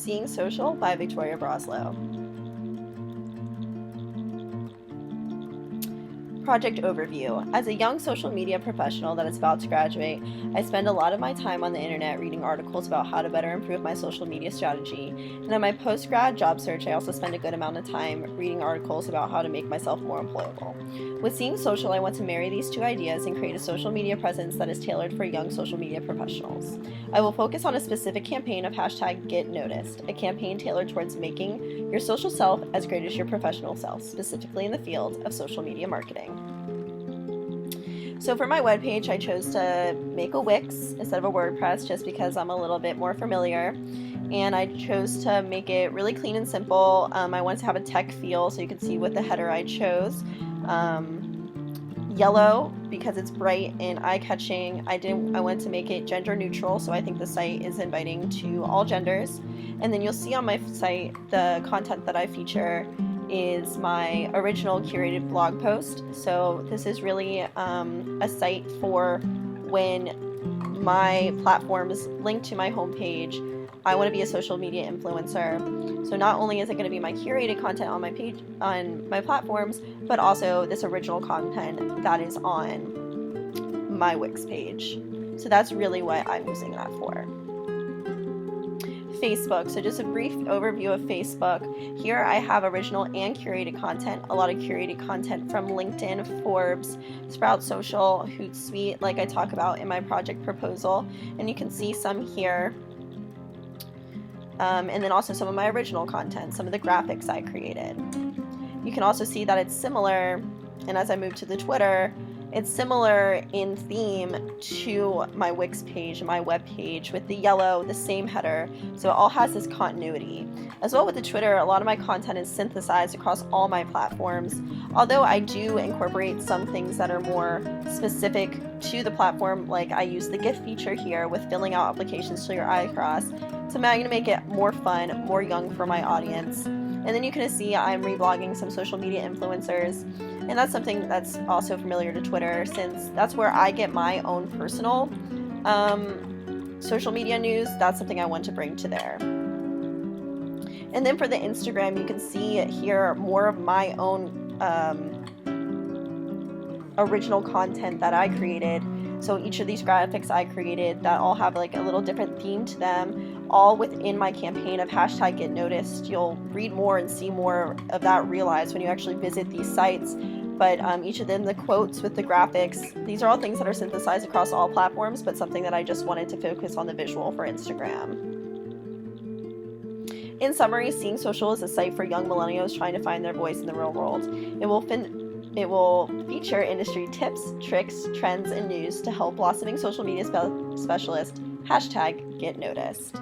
Seeing Social by Victoria Broslow. Project overview. As a young social media professional that is about to graduate, I spend a lot of my time on the internet reading articles about how to better improve my social media strategy. And in my post-grad job search, I also spend a good amount of time reading articles about how to make myself more employable. With Seeing Social, I want to marry these two ideas and create a social media presence that is tailored for young social media professionals. I will focus on a specific campaign of #GetNoticed, a campaign tailored towards making your social self as great as your professional self, specifically in the field of social media marketing. So for my webpage, I chose to make a Wix instead of a WordPress just because I'm a little bit more familiar. And I chose to make it really clean and simple. I wanted to have a tech feel, so you can see what the header I chose. Yellow because it's bright and eye-catching. I wanted to make it gender neutral, so I think the site is inviting to all genders. And then you'll see on my site the content that I feature is my original curated blog post. So this is really a site for when my platforms link to my homepage. I want to be a social media influencer. So not only is it going to be my curated content on my page, on my platforms, but also this original content that is on my Wix page. So that's really what I'm using that for. Facebook. So just a brief overview of Facebook. Here I have original and curated content, a lot of curated content from LinkedIn, Forbes, Sprout Social, Hootsuite, like I talk about in my project proposal, and you can see some here. And then also some of my original content, some of the graphics I created. You can also see that it's similar, and as I move to the Twitter, it's similar in theme to my Wix page, my web page, with the yellow, the same header, so it all has this continuity. As well with the Twitter, a lot of my content is synthesized across all my platforms, although I do incorporate some things that are more specific to the platform, like I use the GIF feature here with filling out applications to your iCross to make it more fun, more young for my audience. And then you can see I'm reblogging some social media influencers, and that's something that's also familiar to Twitter, since that's where I get my own personal social media news. That's something I want to bring to there. And then for the Instagram, you can see here more of my own original content that I created. So each of these graphics I created that all have like a little different theme to them, all within my campaign of #GetNoticed. You'll read more and see more of that realized when you actually visit these sites. But each of them, the quotes with the graphics, these are all things that are synthesized across all platforms, but something that I just wanted to focus on the visual for Instagram. In summary, Seeing Social is a site for young millennials trying to find their voice in the real world. It will feature industry tips, tricks, trends, and news to help blossoming social media specialists #GetNoticed.